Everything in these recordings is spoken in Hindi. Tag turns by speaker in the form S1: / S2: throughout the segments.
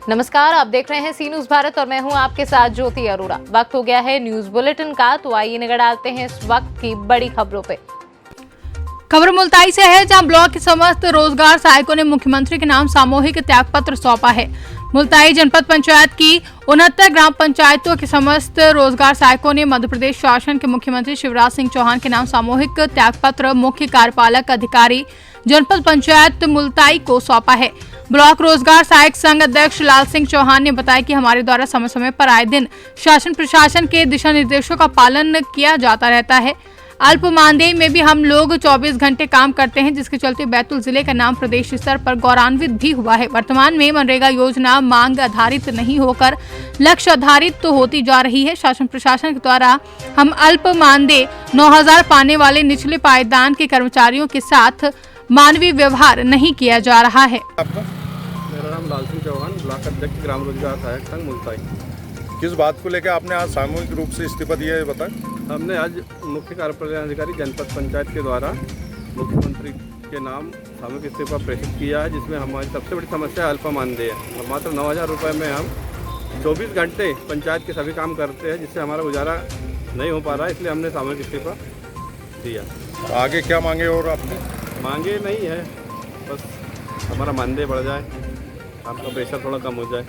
S1: नमस्कार, आप देख रहे हैं सी न्यूज भारत और मैं हूं आपके साथ ज्योति अरोड़ा। वक्त हो गया है न्यूज बुलेटिन का, तो आइए नजर डालते हैं इस वक्त की बड़ी खबरों पे।
S2: खबर मुल्ताई से है, जहां ब्लॉक के समस्त रोजगार सहायकों ने मुख्यमंत्री के नाम सामूहिक त्याग पत्र सौंपा है। मुल्ताई जनपद पंचायत की 69 ग्राम पंचायतों के समस्त रोजगार सहायकों ने मध्य प्रदेश शासन के मुख्यमंत्री शिवराज सिंह चौहान के नाम सामूहिक त्याग पत्र मुख्य कार्यपालक अधिकारी जनपद पंचायत मुल्ताई को सौंपा है। ब्लॉक रोजगार सहायक संघ अध्यक्ष लाल सिंह चौहान ने बताया कि हमारे द्वारा समय समय पर आए दिन शासन प्रशासन के दिशा निर्देशों का पालन किया जाता रहता है। अल्प मानदेय में भी हम लोग 24 घंटे काम करते हैं, जिसके चलते बैतूल जिले का नाम प्रदेश स्तर पर गौरवान्वित भी हुआ है। वर्तमान में मनरेगा योजना मांग आधारित नहीं होकर लक्ष्य आधारित तो होती जा रही है। शासन प्रशासन के द्वारा हम अल्प मानदेय 9,000 पाने वाले निचले पायदान के कर्मचारियों के साथ मानवीय व्यवहार नहीं किया जा रहा है।
S3: मेरा नाम लाल सिंह चौहान, ब्लॉक अध्यक्ष ग्राम रोजगार सहायक संघ मुल्ताई। किस बात को लेकर आपने आज सामूहिक रूप से इस्तीफा दिया है, बताएं। हमने आज मुख्य कार्यपालन अधिकारी जनपद पंचायत के द्वारा मुख्यमंत्री के नाम सामूहिक इस्तीफा प्रेषित किया है, जिसमें हमारी सबसे बड़ी समस्या अल्प मानदेय है। मात्र 9,000 रुपये में हम 24 घंटे पंचायत के सभी काम करते हैं, जिससे हमारा गुजारा नहीं हो पा रहा है, इसलिए हमने सामूहिक इस्तीफा दिया। आगे क्या मांगे और आपने? मांगे नहीं है, बस हमारा मानदेय बढ़ जाए, आपका प्रेशर थोड़ा कम हो जाए।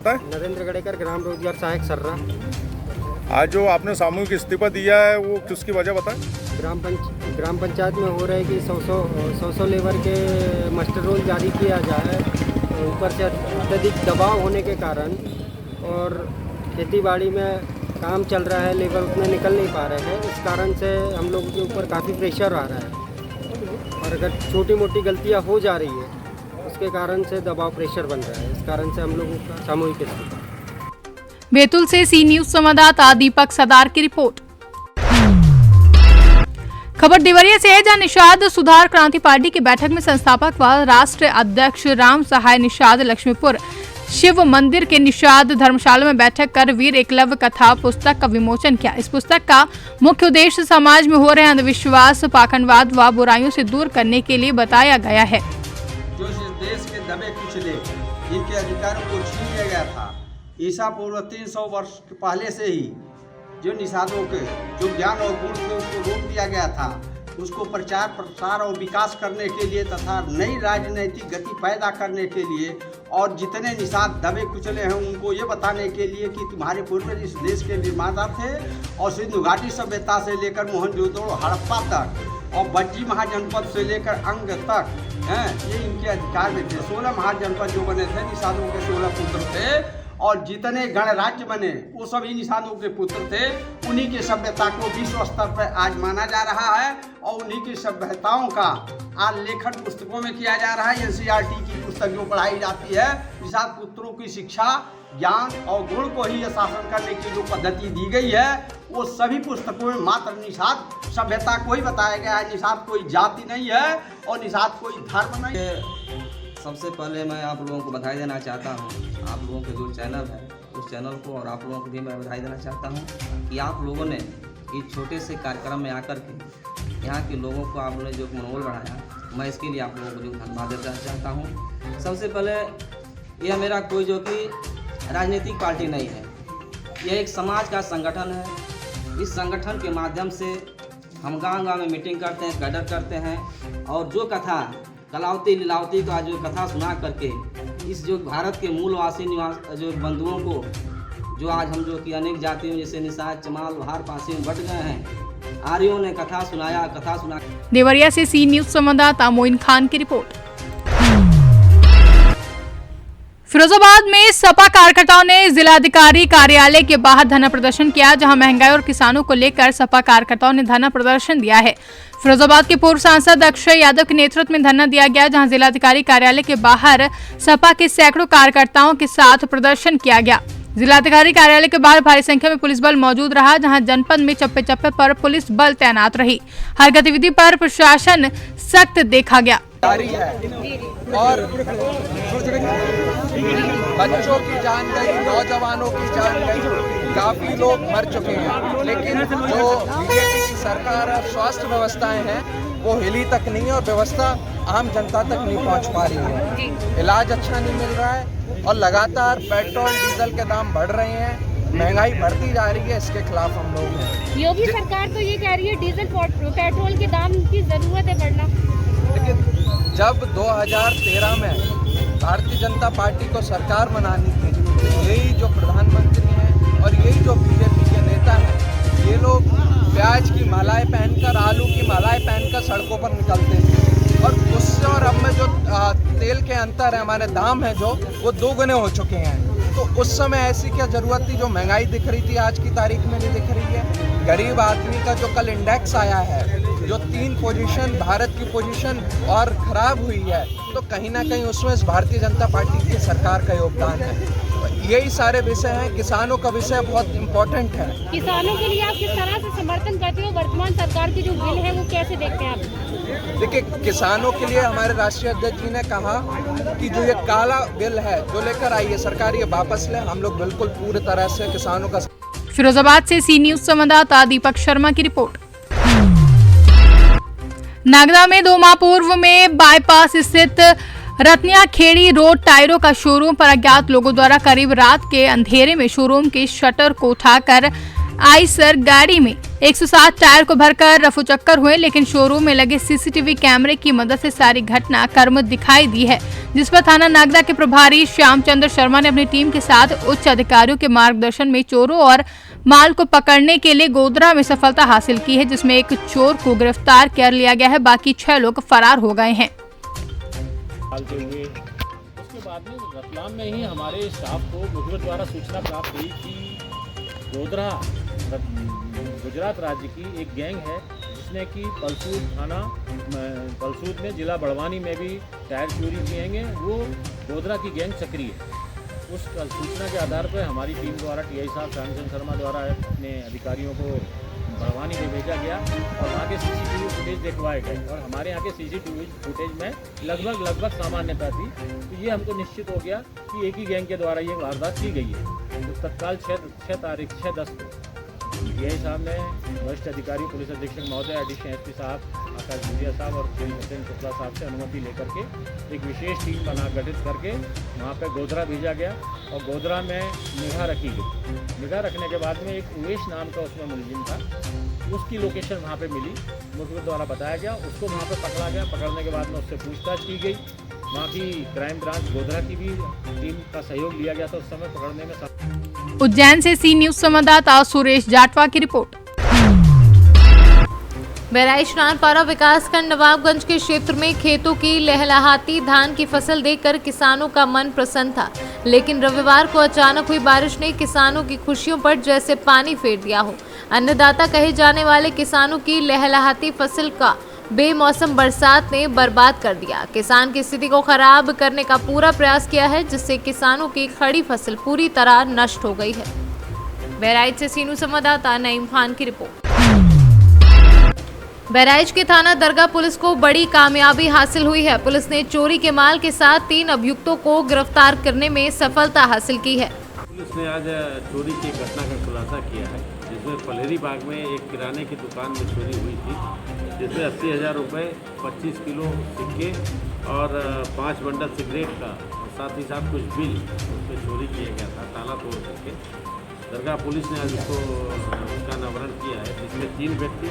S4: नरेंद्र गड़ेकर, ग्राम रोजगार सहायक सर्रा।
S3: आज जो आपने सामूहिक इस्तीफा दिया है वो किसकी वजह बताएं?
S4: ग्राम पंचायत में हो रहा है कि 100 लेबर के मास्टर रोल जारी किया जाए, ऊपर से अत्यधिक दबाव होने के कारण, और खेतीबाड़ी में काम चल रहा है, लेबर उतने निकल नहीं पा रहे हैं। इस कारण से हम लोगों के ऊपर काफ़ी प्रेशर आ रहा है, और अगर छोटी मोटी गलतियां हो जा रही है उसके कारण से दबाव प्रेशर बन रहा है। इस कारण से हम लोगों का सामूहिक इस्तीफा।
S2: बैतूल से सी न्यूज संवाददाता दीपक सदार की रिपोर्ट। खबर देवरिया से है, जहां निषाद सुधार क्रांति पार्टी की बैठक में संस्थापक व राष्ट्रीय अध्यक्ष राम सहाय निषाद लक्ष्मीपुर शिव मंदिर के निषाद धर्मशाला में बैठक कर वीर एकलव्य कथा पुस्तक का विमोचन किया। इस पुस्तक का मुख्य उद्देश्य समाज में हो रहे अंधविश्वास, पाखंडवाद व बुराइयों से दूर करने के लिए बताया गया है।
S5: जो इस देश के दबे कुचले, जिनके अधिकारों को छीन लिया गया था, ईसा पूर्व 300 वर्ष पहले से ही जो निषादों के जो ज्ञान और गुण थे उसको रोक दिया गया था, उसको प्रचार प्रसार और विकास करने के लिए तथा नई राजनीतिक गति पैदा करने के लिए, और जितने निषाद दबे कुचले हैं उनको ये बताने के लिए कि तुम्हारे पूर्वज इस देश के निर्माता थे, और सिंधु घाटी सभ्यता से लेकर मोहनजोदड़ो हड़प्पा तक और बज्जी महाजनपद से लेकर अंग तक हैं, ये इनके अधिकार में थे। 16 महाजनपद जो बने थे, निषादों के 16 पुत्र थे, और जितने गणराज्य बने वो सभी निषादों के पुत्र थे। उन्हीं की सभ्यता को विश्व स्तर पर आज माना जा रहा है, और उन्हीं की सभ्यताओं का आज लेखन पुस्तकों में किया जा रहा है। NCERT की पुस्तक जो पढ़ाई जाती है, निषाद पुत्रों की शिक्षा, ज्ञान और गुण को ही शासन करने की जो पद्धति दी गई है, वो सभी पुस्तकों में मात्र निषाद सभ्यता को ही बताया गया है। निषाद कोई जाति नहीं है और निषाद कोई धर्म नहीं है।
S6: सबसे पहले मैं आप लोगों को बधाई देना चाहता हूँ, आप लोगों के जो चैनल है उस चैनल को, और आप लोगों को भी मैं बधाई देना चाहता हूँ कि आप लोगों ने इस छोटे से कार्यक्रम में आकर के यहाँ के लोगों को आप लोगों ने जो मनोबल बढ़ाया, मैं इसके लिए आप लोगों को जो धन्यवाद देना चाहता हूँ। सबसे पहले यह मेरा कोई जो कि राजनीतिक पार्टी नहीं है, यह एक समाज का संगठन है। इस संगठन के माध्यम से हम गांव-गांव में मीटिंग करते हैं, कैडर करते हैं, और जो कथा कलावती लीलावती का जो कथा सुना करके इस जो भारत के मूलवासी निवास जो बंधुओं को, जो आज हम जो कि अनेक जातियों जैसे निषाद, चमाल, भार, पासी में बट गए हैं, आर्यों ने कथा सुना।
S2: देवरिया से सी न्यूज संवाददाता मोइन खान की रिपोर्ट। फिरोजाबाद में सपा कार्यकर्ताओं ने जिलाधिकारी कार्यालय के बाहर धरना प्रदर्शन किया, जहां महंगाई और किसानों को लेकर सपा कार्यकर्ताओं ने धरना प्रदर्शन दिया है। फिरोजाबाद के पूर्व सांसद अक्षय यादव के नेतृत्व में धरना दिया गया, जहां जिलाधिकारी कार्यालय के बाहर सपा के सैकड़ों कार्यकर्ताओं के साथ प्रदर्शन किया गया। जिलाधिकारी कार्यालय के बाहर भारी संख्या में पुलिस बल मौजूद रहा, जहां जनपद में चप्पे चप्पे पर पुलिस बल तैनात रही। हर गतिविधि पर प्रशासन सख्त देखा गया।
S7: और बच्चों की जान गई, नौजवानों की जान गई, काफ़ी लोग मर चुके हैं, लेकिन जो बीजेपी की सरकार और स्वास्थ्य व्यवस्थाएं हैं वो हिली तक नहीं है और व्यवस्था आम जनता तक नहीं पहुंच पा रही है। इलाज अच्छा नहीं मिल रहा है और लगातार पेट्रोल डीजल के दाम बढ़ रहे हैं, महंगाई बढ़ती जा रही है। इसके खिलाफ हम लोग हैं।
S8: योगी सरकार तो ये कह रही है डीजल पेट्रोल के दाम की जरूरत है बढ़ना।
S7: लेकिन जब 2013 में भारतीय जनता पार्टी को सरकार बनानी थी, तो यही जो प्रधानमंत्री हैं और यही जो बीजेपी के नेता हैं, ये लोग प्याज की मालाएं पहनकर, आलू की मालाएं पहनकर सड़कों पर निकलते थे और उससे और अब में जो तेल के अंतर है, हमारे दाम है जो वो 2 गुने हो चुके हैं। तो उस समय ऐसी क्या ज़रूरत थी? जो महंगाई दिख रही थी आज की तारीख में नहीं दिख रही है। गरीब आदमी का जो कल इंडेक्स आया है, जो 3 पोजीशन भारत की पोजीशन और ख़राब हुई है, तो कहीं ना कहीं उसमें इस भारतीय जनता पार्टी की सरकार का योगदान है। तो यही सारे विषय हैं। किसानों का विषय बहुत इम्पोर्टेंट है।
S8: किसानों के लिए आप किस तरह से समर्थन करते हो? वर्तमान सरकार की जो बिल है वो कैसे देखते हैं आप?
S7: देखिए, किसानों के लिए हमारे राष्ट्रीय अध्यक्ष जी ने कहा कि जो ये काला बिल है जो लेकर आई है सरकार, ये वापस ले। हम लोग बिल्कुल पूरी तरह से किसानों का।
S2: फिरोजाबाद से सी न्यूज संवाददाता दीपक शर्मा की रिपोर्ट। नागदा में 2 माह पूर्व में बाईपास स्थित रत्निया खेड़ी रोड टायरों का शोरूम पर अज्ञात लोगों द्वारा करीब रात के अंधेरे में शोरूम के शटर को उठाकर आईसर गाड़ी में 107 टायर को भरकर रफूचक्कर हुए, लेकिन शोरूम में लगे सीसीटीवी कैमरे की मदद से सारी घटना कर्म दिखाई दी है, जिस पर थाना नागदा के प्रभारी श्यामचंद्र शर्मा ने अपनी टीम के साथ उच्च अधिकारियों के मार्गदर्शन में चोरों और माल को पकड़ने के लिए गोधरा में सफलता हासिल की है, जिसमें एक चोर को गिरफ्तार कर लिया गया है। बाकी 6 लोग फरार हो गए हैं।
S9: उसके बाद में रतलाम में ही हमारे स्टाफ को मुखबिर द्वारा सूचना प्राप्त हुई कि गोधरा गुजरात राज्य की एक गैंग है जिसने कि पलसूद थाना पलसूद में जिला बड़वानी में भी टायर चोरी किए हैं। वो गोधरा की गैंग सक्रिय है। उस सूचना के आधार पर हमारी टीम द्वारा टीआई साहब श्यामचंद्र शर्मा द्वारा अपने अधिकारियों को बड़वानी में भेजा गया और वहाँ के सीसीटीवी फुटेज दिखवाए गए और हमारे यहाँ के सीसीटीवी फुटेज में लगभग सामान्यता थी। तो ये हमको निश्चित हो गया कि एक ही गैंग के द्वारा ये वारदात की गई है। तो तत्काल 6/10 को डीआई साहब ने वरिष्ठ अधिकारी पुलिस अधीक्षक महोदय, एडिशनल एसपी साहब आकाश भूरिया साहब और श्री सत्येंद्र शुक्ला साहब से अनुमति लेकर के एक विशेष टीम गठित करके वहाँ पे गोधरा भेजा गया और गोधरा में निगाह रखी गई। निगाह रखने के बाद में एक उमेश नाम का उसमें मुलजिम था, उसकी लोकेशन वहाँ पे मिली, मुखबिर द्वारा बताया गया, उसको वहाँ पे पकड़ा गया। पकड़ने के बाद में उससे पूछताछ की गई। वहाँ की क्राइम ब्रांच गोधरा की भी टीम का सहयोग लिया गया था उस समय पकड़ने में।
S2: उज्जैन से सी न्यूज संवाददाता सुरेश जाटवा की रिपोर्ट।
S1: बहराइच नानपारा विकासखंड नवाबगंज के क्षेत्र में खेतों की लहलहाती धान की फसल देखकर किसानों का मन प्रसन्न था, लेकिन रविवार को अचानक हुई बारिश ने किसानों की खुशियों पर जैसे पानी फेर दिया हो। अन्नदाता कहे जाने वाले किसानों की लहलहाती फसल का बेमौसम बरसात ने बर्बाद कर दिया। किसान की स्थिति को खराब करने का पूरा प्रयास किया है, जिससे किसानों की खड़ी फसल पूरी तरह नष्ट हो गई है। बहराइच से सीनू संवाददाता नईम खान की रिपोर्ट। बहराइच के थाना दरगाह पुलिस को बड़ी कामयाबी हासिल हुई है। पुलिस ने चोरी के माल के साथ 3 अभियुक्तों को गिरफ्तार करने में सफलता हासिल की है।
S10: पुलिस ने आज चोरी की घटना का खुलासा किया है, जिसमें पलेरी बाग में एक किराने की दुकान में चोरी हुई थी, जिसमें 80,000 रुपये, 25 किलो सिक्के और 5 बंडल सिगरेट का और साथ ही साथ कुछ बिल उसमें चोरी किया गया था ताला तोड़ करके। दरगाह पुलिस ने आज उसका अनावरण किया है, जिसमें 3 व्यक्ति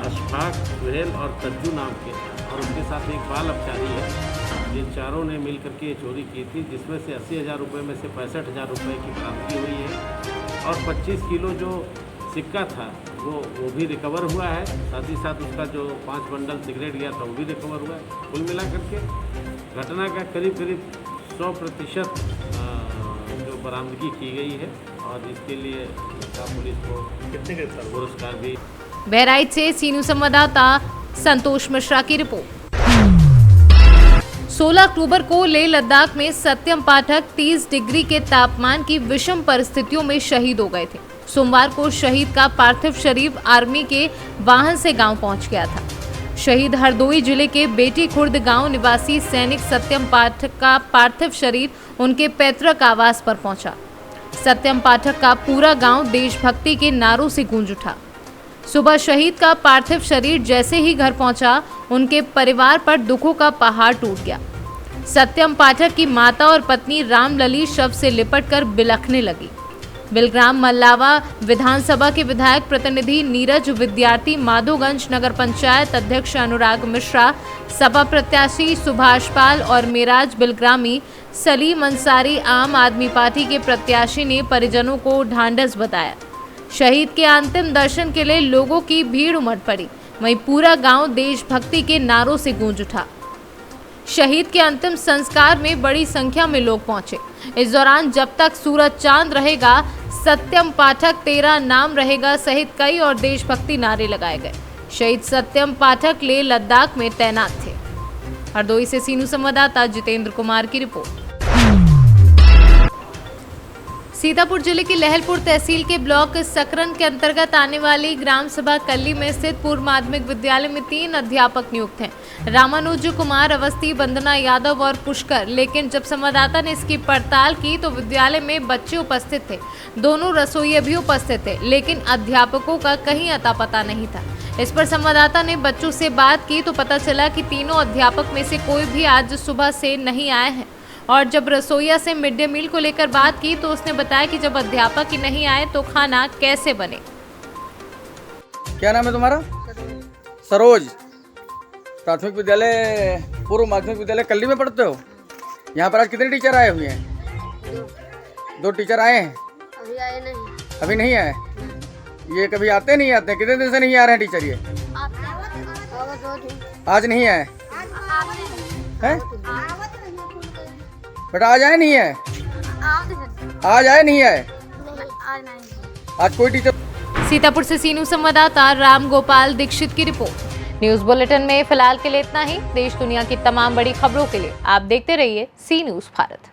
S10: अशफाक, सुहेल और तज्जू नाम के और उनके साथ एक बाल अपचारी है, जिन चारों ने मिल करके ये चोरी की थी, जिसमें से 80,000 रुपये में से 65,000 रुपये की बरामदगी हुई है और 25 किलो जो सिक्का था वो भी रिकवर हुआ है। साथ ही साथ उसका जो 5 बंडल सिगरेट गया था वो भी रिकवर हुआ है। कुल मिला करके घटना का करीब 100% जो बरामदगी की गई है और इसके लिए पुलिस को कितने पुरस्कार भी।
S1: बहराइच से सीनू संवाददाता संतोष मिश्रा की रिपोर्ट। 16 अक्टूबर को लेह लद्दाख में सत्यम पाठक 30 डिग्री के तापमान की विषम परिस्थितियों में शहीद हो गए थे। सोमवार को शहीद का पार्थिव शरीर आर्मी के वाहन से गांव पहुंच गया था। शहीद हरदोई जिले के बेटी खुर्द गांव निवासी सैनिक सत्यम पाठक का पार्थिव शरीर उनके पैतृक आवास पर पहुंचा। सत्यम पाठक का पूरा गांव देशभक्ति के नारों से गूंज उठा। सुबह शहीद का पार्थिव शरीर जैसे ही घर पहुंचा, उनके परिवार पर दुखों का पहाड़ टूट गया। सत्यम पाठक की माता और पत्नी रामलली शव से लिपटकर बिलखने लगी। बिलग्राम मल्लावा विधानसभा के विधायक प्रतिनिधि नीरज, विद्यार्थी माधोगंज नगर पंचायत अध्यक्ष अनुराग मिश्रा, सपा प्रत्याशी सुभाष पाल और मेराज बिलग्रामी सलीम अंसारी आम आदमी पार्टी के प्रत्याशी ने परिजनों को ढांढस बताया। शहीद के अंतिम दर्शन के लिए लोगों की भीड़ उमड़ पड़ी। वहीं पूरा गांव देशभक्ति के नारों से गूंज उठा। शहीद के अंतिम संस्कार में बड़ी संख्या में लोग पहुंचे। इस दौरान जब तक सूरज चांद रहेगा, सत्यम पाठक तेरा नाम रहेगा सहित कई और देशभक्ति नारे लगाए गए। शहीद सत्यम पाठक लेह लद्दाख में तैनात थे। हरदोई से सीनू संवाददाता जितेंद्र कुमार की रिपोर्ट। सीतापुर जिले की लहलपुर तहसील के ब्लॉक सकरन के अंतर्गत आने वाली ग्राम सभा कल्ली में स्थित पूर्व माध्यमिक विद्यालय में 3 अध्यापक नियुक्त हैं, रामानुज कुमार अवस्थी, वंदना यादव और पुष्कर। लेकिन जब संवाददाता ने इसकी पड़ताल की तो विद्यालय में बच्चे उपस्थित थे, दोनों रसोइये भी उपस्थित थे, लेकिन अध्यापकों का कहीं अता पता नहीं था। इस पर संवाददाता ने बच्चों से बात की तो पता चला कि तीनों अध्यापक में से कोई भी आज सुबह से नहीं आए हैं। और जब रसोइया से मिड डे मील को लेकर बात की तो उसने बताया कि जब अध्यापक ही नहीं आए तो खाना कैसे बने।
S11: क्या नाम है तुम्हारा? सरोज। प्राथमिक विद्यालय पूर्व माध्यमिक विद्यालय कल्ली में पढ़ते हो? यहाँ पर आज कितने टीचर आए हुए हैं? 2 टीचर आए हैं?
S12: अभी आए नहीं।
S11: अभी नहीं आए? ये कभी आते नहीं आते? कितने दिन से नहीं आ रहे हैं टीचर ये? आज नहीं आए हैं? बेटा आज आए नहीं है? आज आए नहीं है? आज कोई टीचर।
S1: सीतापुर से सीनू संवाददाता राम गोपाल दीक्षित की रिपोर्ट। न्यूज बुलेटिन में फिलहाल के लिए इतना ही। देश दुनिया की तमाम बड़ी खबरों के लिए आप देखते रहिए सी न्यूज भारत।